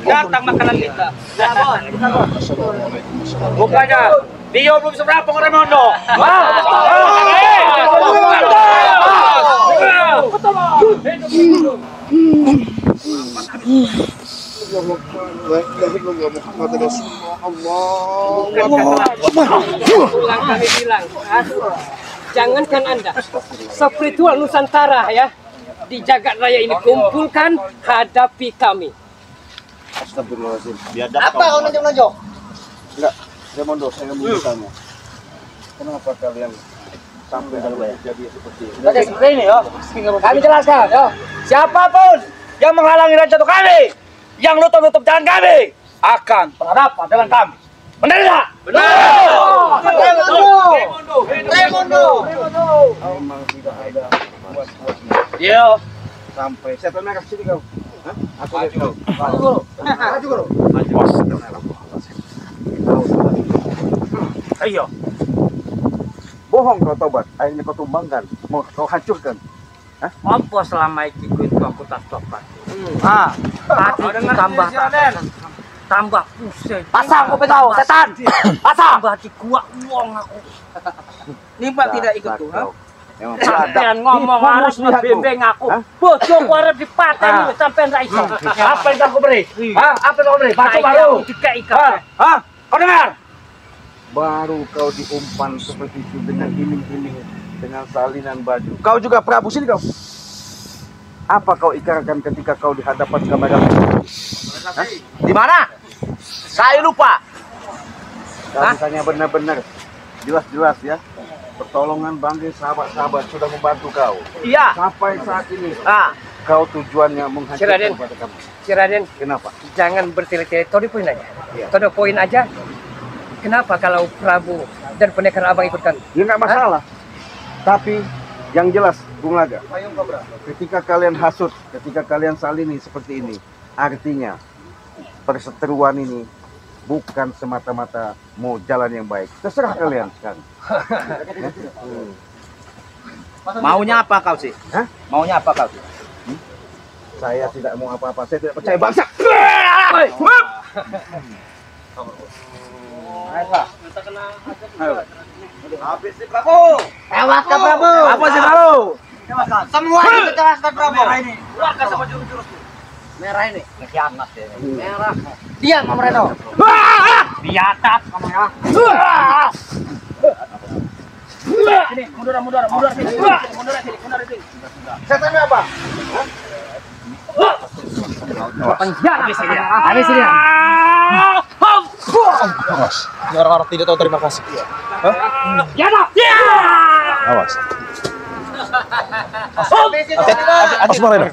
Datang makanan kita. Bukannya dia belum seberapa orang Mondo. Ulang kami bilang, jangankan Anda, spiritual Nusantara ya, di jagat raya ini kumpulkan, hadapi kami. Astagfirullahaladzim. Apa kau nonjok-nonjok? Enggak, Remondo, saya mau bertanya. Kenapa kalian sampai jadi seperti ini? Oke, seperti ini ya. Kami jelaskan ya. Siapapun yang menghalangi rencana kami, yang nutup jalan kami, akan berhadapan dengan kami. Benar tidak? Benar. Remondo. Memang tidak ada puas-puasnya. Iya. Sampai siapa yang kasih kau? Hah? Aku lihat kau. Maju guru. Ayo. Bohong kau tobat, akhirnya kau tumbangkan, mau kau hancurkan. Apa selama itu aku tak tobat? Tambah pusing. Pasang kopi kau, setan. Pasang. Tambah dikuak uang aku. Nimpak tidak ikut tuh, ha? Memang Sampean ngomong harus bimbing aku. Bojoku arep dipateni sampean ra iso. Apa yang kau beri? Apa yang kau beri? Batu baru. Dikai kabeh. Kau dengar? baru kau diumpan seperti itu dengan iming-iming, dengan salinan baju. Kau juga Prabu sini kau. Apa kau ikarkan ketika kau di hadapan kamera? Di mana? Saya lupa. Kalau misalnya benar-benar jelas-jelas ya, pertolongan bangkai sahabat-sahabat sudah membantu kau. Iya. Sampai saat ini, Kau tujuannya menghancurkan kepada kamu. Raden, Kenapa? jangan bertele-tele. Todo poin aja. Iya. Todo poin aja. Kenapa kalau Prabu dan pendekar abang ikutkan? Ya nggak masalah. Tapi yang jelas, Bung Laga, ketika kalian hasut, ketika kalian salini seperti ini, artinya perseteruan ini bukan semata-mata mau jalan yang baik. Terserah kalian sekarang. Maunya apa kau sih? Hah? Maunya apa kau sih? Saya tidak mau apa-apa. Saya tidak percaya bangsa. Habis si Prabu. Tewaskan Prabu. Apa sih Prabu? Tewaskan. Semua itu tewaskan Prabu. Ini. Keluarkan sama jurus-jurus. Merah ini. Kiamat ya. Merah. Diam Om Reno. Biatat kamu ya. Sini, mundur sini. Mundur sini. Setan apa? Habis ini. Ini orang-orang tidak tahu terima kasih. Awas. Awas Marino.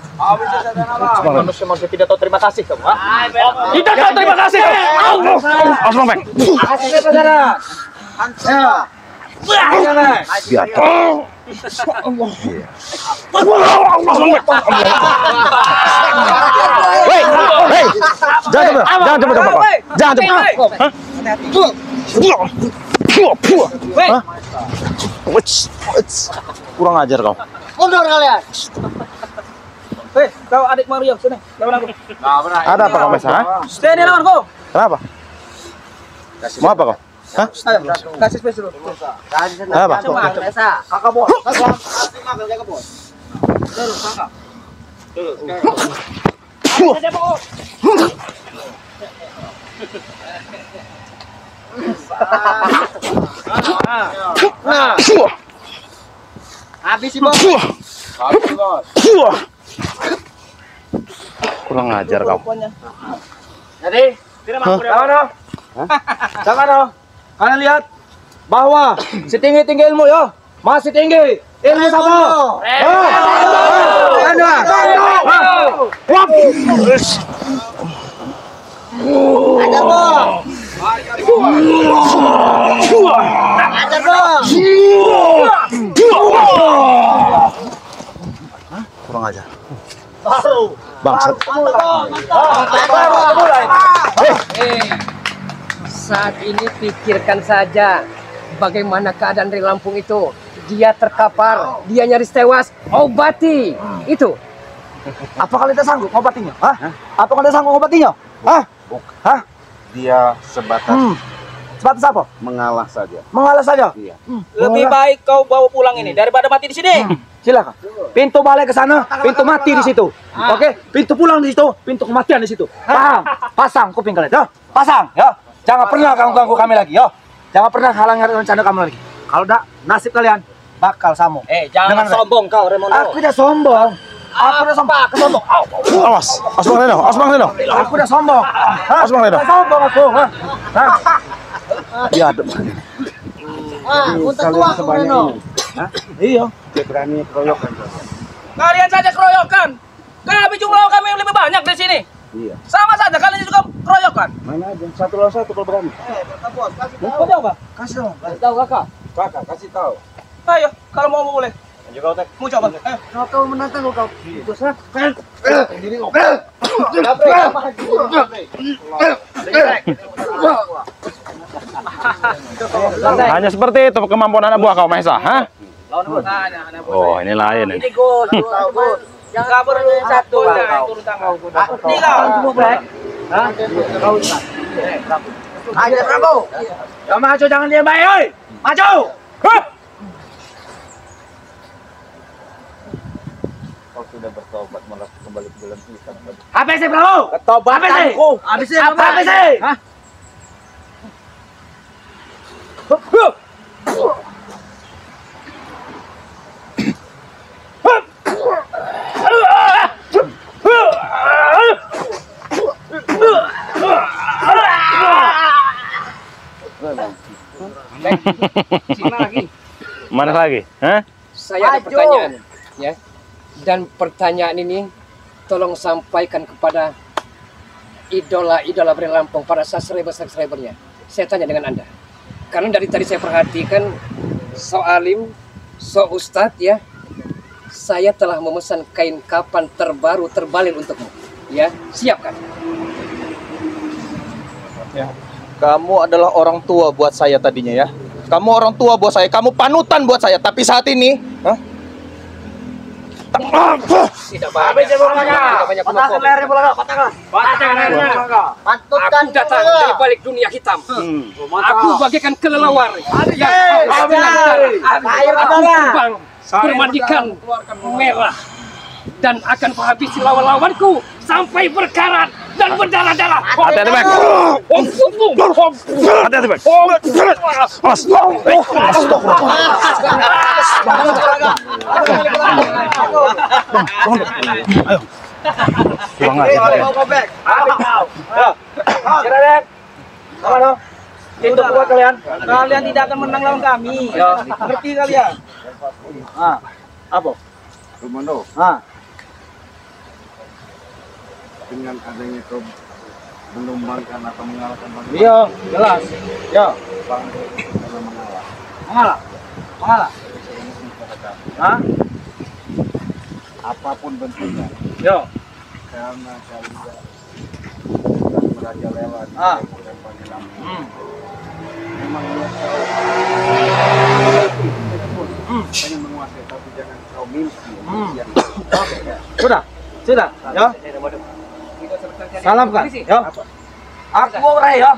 Manusia tidak tahu terima kasih kamu. Tidak tahu terima kasih. Awas Mampek. Biar. Hei, jangan coba. Kurang ajar kau. Mundur kalian. Hei, kau adik Mario sini. Lawan aku. Ada apa kau Mesa? Sini lawanku. Kenapa? Mau apa kau? Hah? Kasih space dulu. Apa? Kakak bos. Habis sih bos. Kurang ajar kau. Jadi, jangan kalian lihat bahwa setinggi-tinggi ilmu ya, masih tinggi ilmu sama. Kurang ajar. Bangsat. Saat ini pikirkan saja bagaimana keadaan dari Lampung itu. Dia terkapar, dia nyaris tewas. Obati itu. Apa kalian tidak sanggup ngobatinya? Hah? Apa kalian sanggup ngobatinya? Hah? Hah? Dia sebatas Sebatas apa? mengalah saja. Mengalah saja. Iya. Lebih baik kau bawa pulang ini daripada mati di sini. Silakan. Pintu balik ke sana, pintu mati di situ. Oke, pintu pulang di situ, pintu kematian di situ. Paham? Pasang kuping kalian, ya. Pasang, ya. Jangan pernah kamu ganggu kami lagi, ya. Jangan pernah halangi rencana kamu lagi. Kalau tidak, nasib kalian bakal sama. Jangan Dengan- sombong kau, Raimondo. Aku udah sombong. Aku udah sombong. Aku sombong. Awas, Bang Reno, Aku udah sombong. Hah? Bang Reno. Udah sombong aku. Hah? Hah? Ya, adem. Untuk Kalian tua sebanyak Reno. ini. Hah? Iya. Dia berani keroyokan. Kalian saja keroyokan. Kami jumlah kami yang lebih banyak di sini. Iya. Sama saja kalian juga keroyokan. Mana aja satu lawan satu kalau berani. Kau tahu apa? Kasih dong. Tahu kakak? Kakak kasih tahu. Ayo, kalau mau boleh. Mau coba. Ayo. Kalau kau menantang kau. Hanya seperti itu kemampuan anak buah kau, Mahesa, hah? Oh, ini lain ini. Ini Gus. Jangan perlu satu turun tangan. Ayo, Prabu. Ya maju jangan diam baik, oi. Maju. Huh. Kau sudah bertobat malah kembali ke dalam Islam. Apa sih, Prabu? Ketobatanku. Apa sih? Apa sih? Hah? Mana lagi? Hah? Saya ada pertanyaan, ya. Dan pertanyaan ini tolong sampaikan kepada idola-idola Bren Lampung, para subscriber-subscribernya. Saya tanya dengan Anda. Karena dari tadi saya perhatikan so alim, so ustadz, ya. Saya telah memesan kain kapan terbaru terbalin untukmu. Ya, siapkan. Ya. Kamu adalah orang tua buat saya tadinya ya. Kamu orang tua buat saya, kamu panutan buat saya. Tapi saat ini, Tidak banyak. Tidak banyak Patahkan lehernya bola kau, patahkan. Aku datang dari balik dunia hitam. Aku bagaikan kelelawar yang terbang bermandikan merah dan akan menghabisi lawan-lawanku sampai berkarat dan berdarah-darah. Hati-hati, Bang. Hati-hati, Bang. Mas. Ayo. Pulang aja. Kira-kira. Mana? Pintu buat kalian. kalian tidak akan menang lawan kami. Ngerti kalian? Ah. Apa? Rumando, dengan adanya kau menumbangkan atau mengalahkan Bang Reno, Iya, jelas. Ya. Bang Reno karena mengalah. Mengalah. Mengalah. Hah? Apapun bentuknya, Yo. karena kalian sudah merajalela di Ah. dan Bagi Lampung. Hmm. Memang hanya menguasai, tapi jangan kau mimpi. Yang Sudah. Sudah. Ya. Salamkan. Ya. Aku urai ya.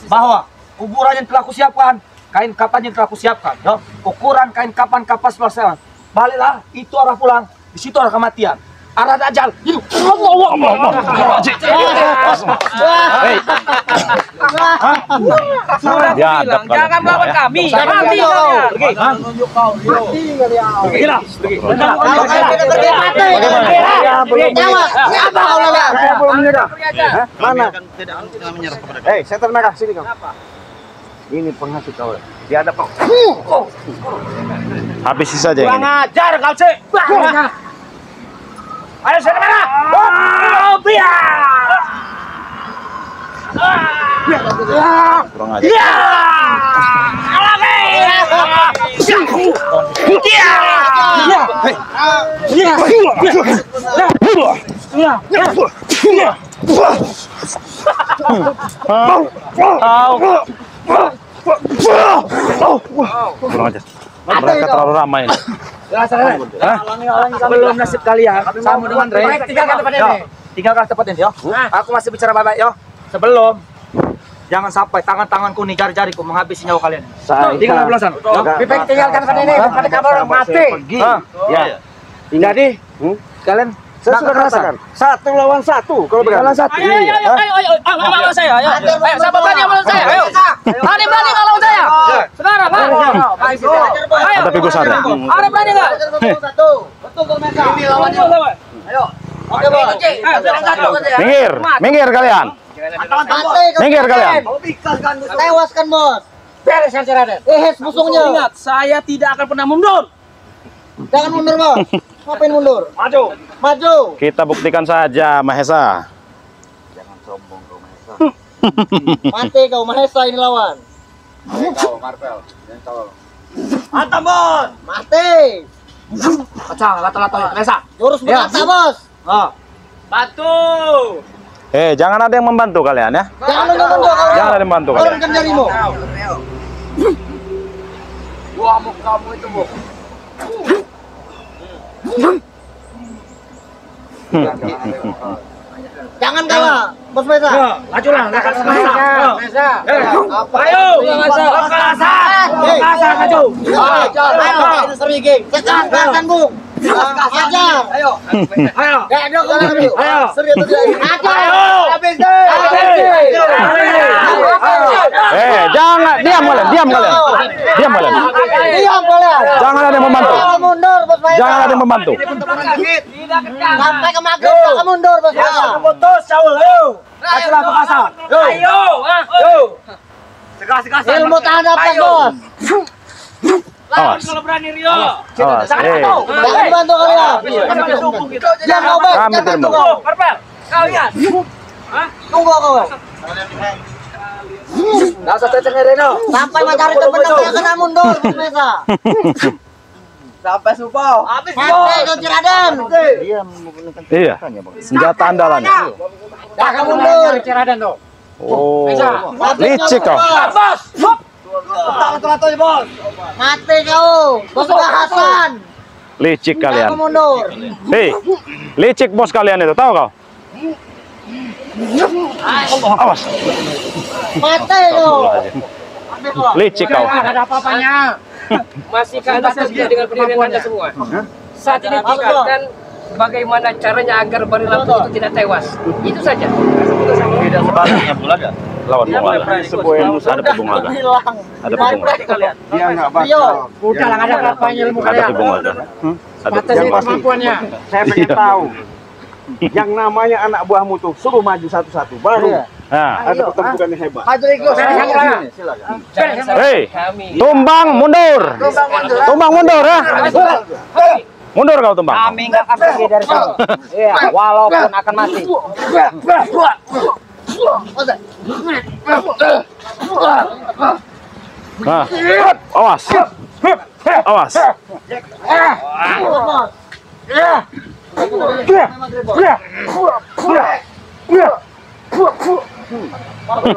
Bahwa kuburan yang telah kusiapkan, kain kapan yang telah kusiapkan, ya. Ukuran kain kapan kapas pelaksanaan. Baliklah, itu arah pulang, di situ arah kematian. Arah dajjal. Itu. Sudah Ya, bilang, adab jangan kalian. melawan kami. Jangan Mati kau. kalian. Pergilah. Siapa kau lawan? Saya belum menyerah. mana? Hei, setan merah sini kau. Ini penghasil kau. Dia ada kau. Habisi saja yang ini. Ajar kau cek. Ayo setan merah. Oh, biar. Kurang aja. Kurang aja. Mereka terlalu ramai. Sebelum nasib kalian sama dengan Ray. Tinggalkan tempat ini. Tinggalkan tempat ini yo. Aku masih bicara baik-baik yo. Sebelum jangan sampai tangan-tanganku nih jari-jariku menghabisi nyawa kalian. Tinggal belasan. Pipek tinggalkan tempat ini. Tempat kamu orang mati. Ya. Jadi kalian Saya sudah katakan 1 lawan 1 kalau berani. salah satu. Lawan saya, ayo. Siapa berani lawan saya? Ayo. Ada berani nggak lawan saya? Sekarang, Pak. Ayo. Ada figur sadar. Ada berani nggak? Betul Mesa. Ini lawannya. Ayo. Oke, Bos. Minggir, minggir kalian. Minggir kalian. Tewaskan, Bos. Bereskan si Raden. Musuhnya. Ingat, saya tidak akan pernah mundur. Jangan mundur, Bos. Ngapain mundur? Maju. Maju. Kita buktikan saja, Mahesa. Jangan sombong kau Mahesa. Mati kau, Mahesa ini lawan. Kau Marvel. Jangan kau. Mantap, Bos. Mati. Pecah lata-lata Lesa. Jurus berkata, Bos. Batu. Jangan ada yang membantu kalian ya. Jangan mundur kau. Jangan ada yang membantu kalian. Turunkan jarimu. Gua amuk kamu itu, Bu. Jangan kalah, Bos Mesa. Majulah, Mesa. Mesa. Ayo, Mesa. Mesa maju. Ayo, seriging. Sekarang, Bung. Ajar. Ayo. Ayo. Ya, dong, Ayo. Seri itu dia. Ajar. Habis Jangan diam kalian, diam kalian. Diam kalian. Diam kalian. Jangan ada yang membantu. Jangan mundur, Bos Mesa. Jangan ada yang membantu. Sampai ke maghrib, jangan mundur, Bos Mesa. Putus, Saul. Ayo. Kasihlah bekasa. Ayo. Segas. Ilmu tahan nafas, Bos. Awas. Kalau berani Rio. Awas. Jangan bantu kalian. Jangan kau, Bos. Kami Jangan bantu terima. kau. Karpel. Kau lihat. Tunggu kau. Enggak usah cecengin Reno. Sampai matahari terbenam, jangan mundur, Bos Mesa. Sampai supo. Mati kau, Raden. Iya. Senjata andalannya. Jangan mundur. Oh. Licik kau. Bos. Bos. Mati kau. Bos sudah Hasan. Licik Jangan kalian. mundur. Hei, licik bos kalian itu, tahu kau? Awas. Mati kau. Licik kau. Ada apa-apanya. Masih Anda setuju dengan pendirian Anda semua? Saat ini tinggalkan bagaimana caranya agar Bari Lampung itu tidak tewas. Itu saja. Tidak sebaliknya Bulaga. Lawan Bunglaga. Sebuah ilmu Ada Bunglaga. Hilang. Ada Bunglaga. Dia enggak Rio. bakal. Udah lah, ada apa-apanya ilmu Ada kalian. Bunglaga. Ada Batas Bunglaga. kemampuannya. Saya pengen tahu. Yang namanya anak buahmu tuh suruh maju satu-satu baru Nah, ada pertempuran yang hebat. Maju ikut. hei, tumbang mundur. Tumbang mundur ya. Mundur kau tumbang. Kami nggak akan pergi dari sini. Iya, walaupun akan mati. Nah, awas. Awas.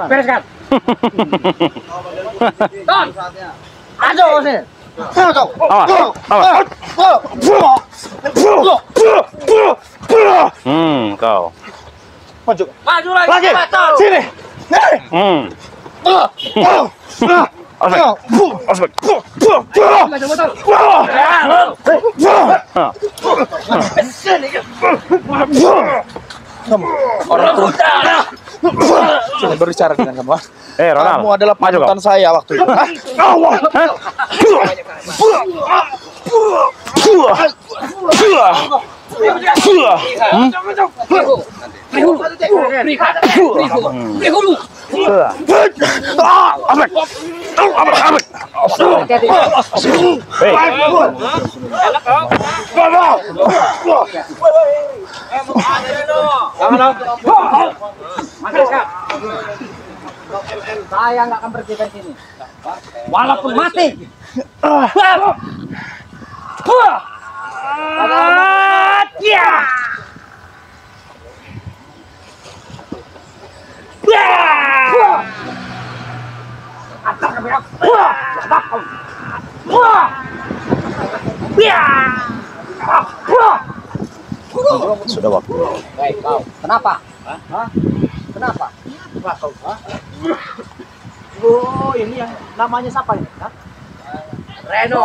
Bereskan. Ayo sini. Awas. Awas. Kau. Maju lagi. Sini. Awas. Awas. Saya berbicara dengan kamu. Ronald. Kamu adalah Maju kau. panutan saya waktu itu. Saya nggak akan pergi dari sini. Walaupun mati. Sudah waktu. Baik, kau. Kenapa? Hah? Kenapa? Kenapa kau? Hah? Oh, ini yang namanya siapa ini? Hah? Reno.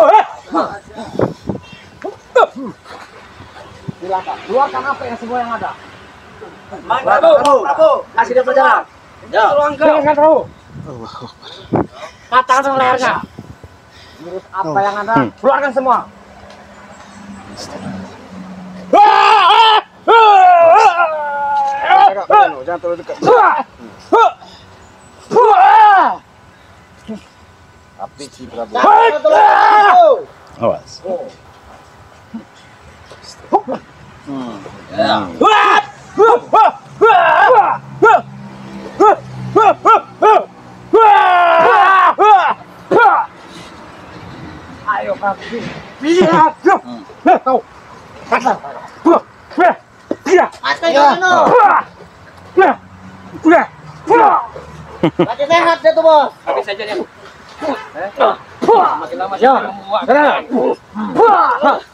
Silakan. Keluarkan apa yang semua yang ada. Prabu, kasih dia pelajaran. Ya. Silakan tahu. Katakan lehernya. Urus apa yang ada? Keluarkan semua. Jangan terlalu dekat. Api si Prabu. Awas. Ayo kaki. Lihat. Kau. Kasar. Lagi sehat dia tuh, Bos. Habis saja dia. Makin lama Ya. semakin menguak.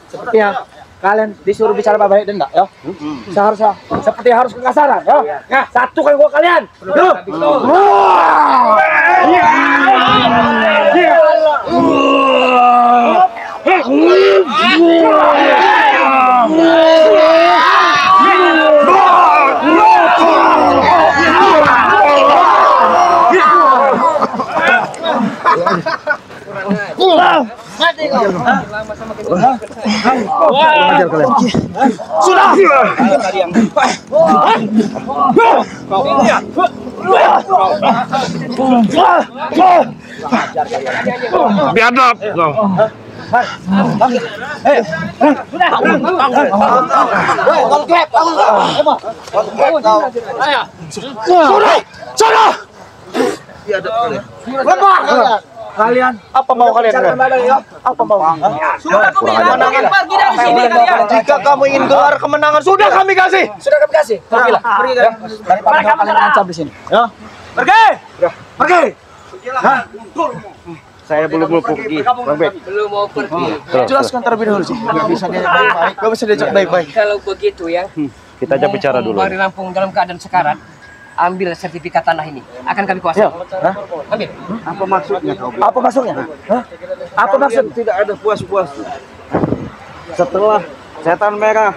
Seperti yang kalian disuruh bicara baik-baik dan enggak, ya? Seharusnya seperti harus kekasaran, ya? Satu kali gua kalian. Mati kau. Lama semakin menguak. Ajar kalian. Biadab. Kalian Apa mau kalian? bicara baik-baik, ya? Apa mau? Sudah kami bilang pergi dari sini kalian. Jika kamu ingin gelar kemenangan, sudah kami kasih. Sudah kami kasih. Pergilah. Pergi kan. Daripada kalian ngancam di sini. Ya. Pergi. Pergi. Saya belum pergi. Bang Bek. Belum mau pergi. Jelaskan terlebih dahulu sih. Nggak bisa diajak baik-baik. Gak bisa diajak baik-baik. Kalau begitu ya, Kita ajak bicara dulu. Bari Lampung dalam keadaan sekarat, ambil sertifikat tanah ini. Akan kami kuasai. Ambil. Apa maksudnya kau? Apa maksudnya? Hah? Apa maksud? Tidak ada puas-puas. Setelah setan merah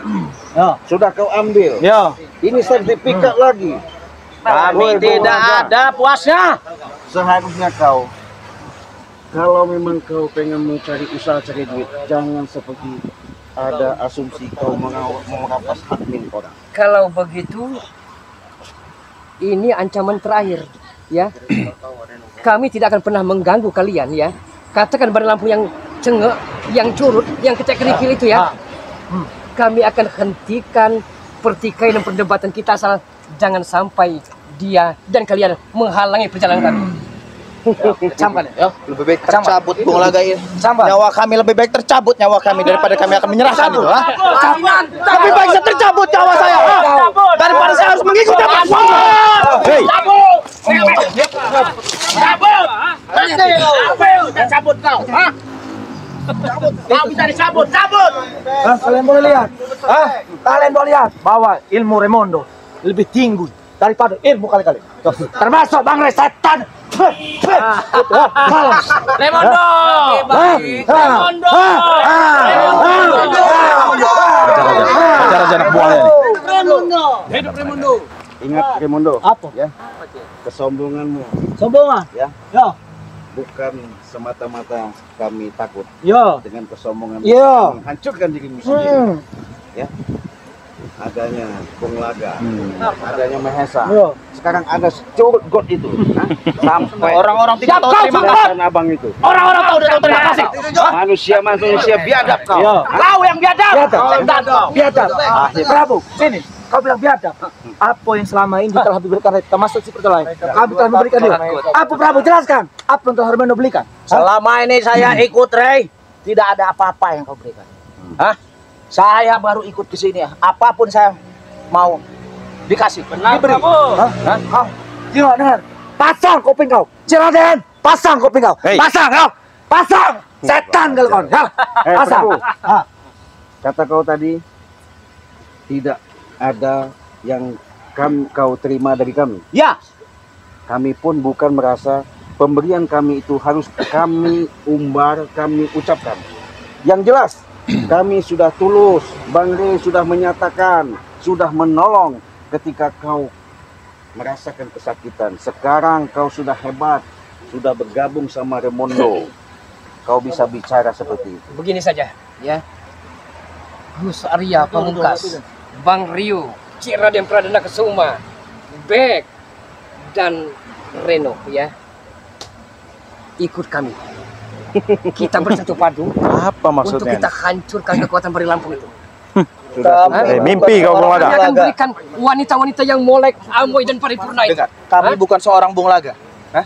Ya. sudah kau ambil. Ya. Ini sertifikat lagi. Kami tidak ada puasnya. Seharusnya kau, kalau memang kau pengen mencari usaha cari duit, jangan seperti ada asumsi kau merampas hak milik orang. Kalau begitu, ini ancaman terakhir, ya. Kami tidak akan pernah mengganggu kalian, ya. Katakan Bari Lampung yang cengek, yang curut, yang kecek kerikil itu, ya. Kami akan hentikan pertikaian dan perdebatan kita asal jangan sampai dia dan kalian menghalangi perjalanan kami. Camkan ya. Lebih baik tercabut Bung Laga ini. Sampai. Nyawa kami lebih baik tercabut nyawa kami daripada kami akan menyerahkan itu. Ha? Lebih baik saya tercabut nyawa saya. Ha? Daripada saya harus mengikuti apa. Hei. Kalian boleh lihat. Kalian boleh lihat bahwa ilmu Remondo lebih tinggi daripada ilmu kali-kali. Termasuk Bang Ray setan. Remondo! Bicara anak buahnya nih. Ingat Remondo, Apa? ya, kesombonganmu Sombongan. ya, Ya. bukan semata-mata kami takut Ya. dengan kesombongan Ya. menghancurkan dirimu sendiri. Ya, adanya Bung Laga, adanya Mahesa. Ya. Sekarang ada curut god itu, sampai Orang-orang tidak tahu terima kasih. kasih. Abang itu, Orang-orang tahu tidak tahu terima kasih. manusia biadab kau. Ya. Kau yang biadab. Biadab. Biadab. Prabu, sini. Kau bilang biadab. Apa yang selama ini telah diberikan termasuk seperti lain? Kami telah memberikan dia. Apa Prabu jelaskan? Apa yang telah Remondo belikan? Selama ini saya ikut Rey, tidak ada apa-apa yang kau berikan. Hah? Saya baru ikut ke sini. Apapun saya mau dikasih. Diberi. Hah? Kau? Tengok dengar. Pasang kuping kau. Ciraden, pasang kuping kau. Hei. Pasang kau. Pasang. Setan kalau kau. Ya. Pasang. Prabu. Kata kau tadi tidak ada yang kau terima dari kami. Ya. Kami pun bukan merasa pemberian kami itu harus kami umbar, kami ucapkan. Yang jelas, kami sudah tulus. Bang Rey sudah menyatakan, sudah menolong ketika kau merasakan kesakitan. Sekarang kau sudah hebat, sudah bergabung sama Remondo. Kau bisa bicara seperti itu. Begini saja, ya. Gus Arya Pamungkas, Bang Rio, Cik Raden Pradana Kesuma, Bek, dan Reno, ya. Ikut kami. Kita bersatu padu Apa untuk maksudnya? kita hancurkan kekuatan Bari Lampung itu. Mimpi kau Bung Kami Laga. akan berikan wanita-wanita yang molek, amoy, dan paripurna itu. Dengar, kami bukan seorang Bung Laga. Hah?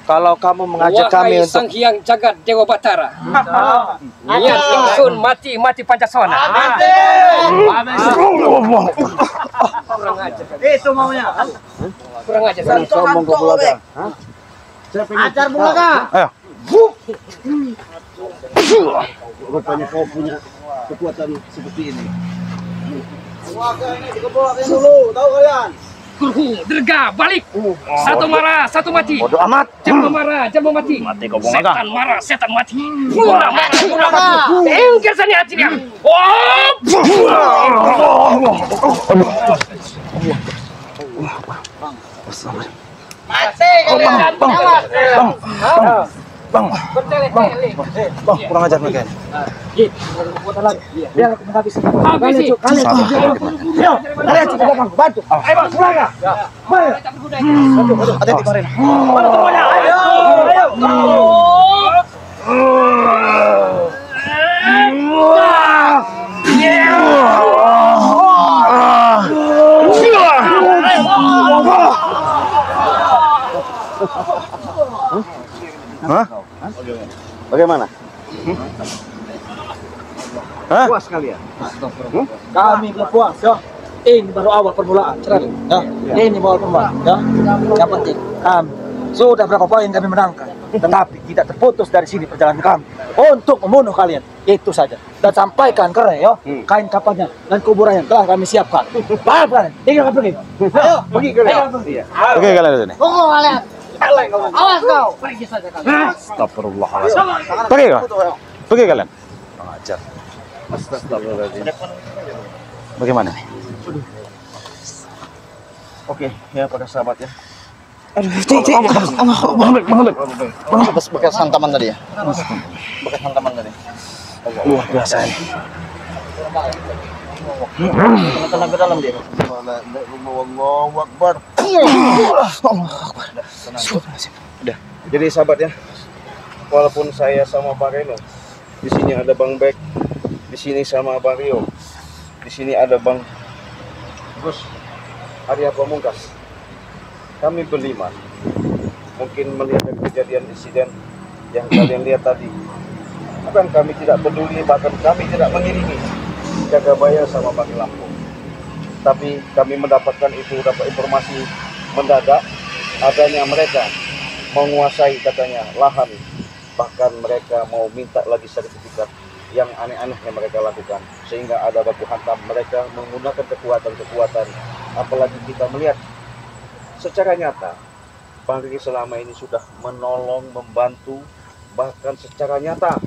Kalau kamu mengajak kami Wahai untuk Sang Hyang Jagat Dewa Batara, niat ingsun mati Pancasona. Kurang ajar. Itu maunya. Kurang ajar. Jangan sombong kau Bulaga. Hah? Saya pengen Ajar Bulaga. Ayo. rupanya kau punya kekuatan seperti ini. Kurhu, derga, balik. Satu marah, satu mati. Bodoh amat. Jangan marah, jangan mati. Mati kau Bung Laga. Setan marah, setan mati. Guna marah, guna mati. Engkir sani hati dia. Bang, kurang ajar mereka ini. Biar aku menghabisi. Habisi. Kalian cukup belakang, bantu. Ayo, Bang, pulang ya. Mari. hati-hati kemarin. Mana semuanya? Ayo. Hah? Bagaimana? Hah? Puas kalian? Kami belum puas, ya. Ini baru awal permulaan, ya. Ini awal permulaan, ya. Yang penting kami sudah berapa poin kami menangkan, tetapi tidak terputus dari sini perjalanan kami untuk membunuh kalian. Itu saja. Dan sampaikan ke Rey, ya, kain kapannya dan kuburan yang telah kami siapkan. Paham kalian? Tinggal pergi. Ayo, pergi kalian. Iya. Oke kalian di sini. Tunggu kalian. Awas kau. Pergi saja kalian. Astagfirullahaladzim. Pergi kau. Pergi kalian. Kurang ajar. Bagaimana nih? Oke, ya pada sahabat ya. Bekas hantaman tadi ya. Bekas hantaman tadi. Luar biasa ini. Tenang ke dalam dia. Allahu Akbar. Udah. Jadi sahabat ya, walaupun saya sama Bang Reno, di sini ada Bang Bek, di sini sama Bang Rio, di sini ada Bang Gus Arya Pamungkas. Kami berlima mungkin melihat kejadian insiden yang kalian lihat tadi. Bukan kami tidak peduli, bahkan kami tidak mengiringi Jagabaya sama Bang Lampung. Tapi kami mendapatkan itu, dapat informasi mendadak adanya mereka menguasai katanya lahan, bahkan mereka mau minta lagi sertifikat yang aneh-aneh yang mereka lakukan, sehingga ada baku hantam. Mereka menggunakan kekuatan-kekuatan, apalagi kita melihat secara nyata Bang Rey selama ini sudah menolong, membantu, bahkan secara nyata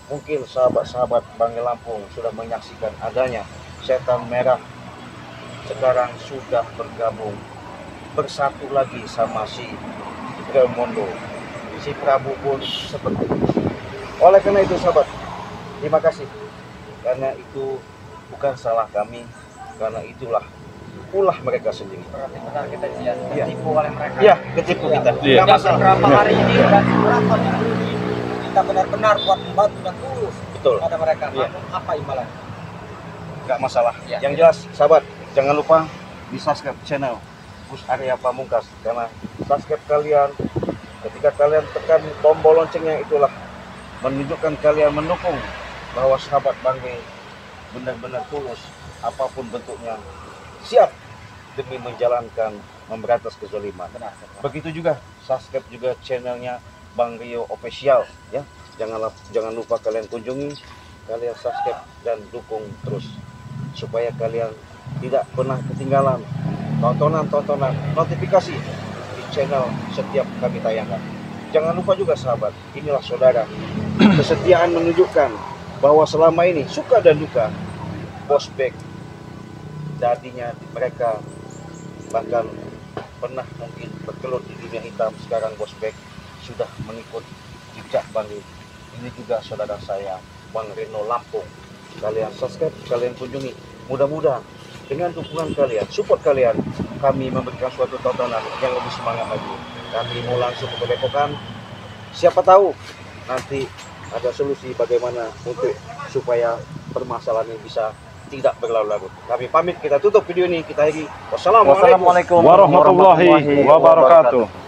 mungkin sahabat-sahabat Bang Lampung sudah menyaksikan adanya setan merah sekarang sudah bergabung bersatu lagi sama si Remondo. Si Prabu pun seperti itu. Oleh karena itu sahabat, terima kasih, karena itu bukan salah kami, karena itulah ulah mereka sendiri. Benar kita ditipu oleh mereka. Iya, ketipu kita. Iya. Nggak masalah. Beberapa hari ini dan kita benar-benar buat membantu dan tulus Betul. pada mereka. Iya. Apa imbalan? Nggak masalah. Iya. Yang jelas, sahabat, jangan lupa di subscribe channel Gus Arya Pamungkas, karena subscribe kalian, ketika kalian tekan tombol loncengnya, itulah menunjukkan kalian mendukung bahwa sahabat Bang Rey benar-benar tulus, apapun bentuknya, siap demi menjalankan memberantas kezaliman. Begitu juga subscribe juga channelnya Bang Rio Official ya. Jangan lupa kalian kunjungi, kalian subscribe dan dukung terus. supaya kalian tidak pernah ketinggalan tontonan-tontonan notifikasi di channel setiap kami tayangkan. Jangan lupa juga sahabat, inilah saudara, kesetiaan menunjukkan bahwa selama ini suka dan duka Bosbek tadinya mereka bahkan pernah mungkin bergelut di dunia hitam, sekarang Bosbek sudah mengikut jejak Bang Rin. Ini juga saudara saya Bang Reno Lampung. Kalian subscribe, kalian kunjungi. Mudah-mudahan dengan dukungan kalian, support kalian, kami memberikan suatu tontonan yang lebih semangat lagi. Kami mau langsung ke Depokan. Siapa tahu nanti ada solusi bagaimana untuk supaya permasalahan ini bisa tidak berlarut-larut. Kami pamit, kita tutup video ini, kita akhiri. Wassalamualaikum Warahmatullahi wabarakatuh.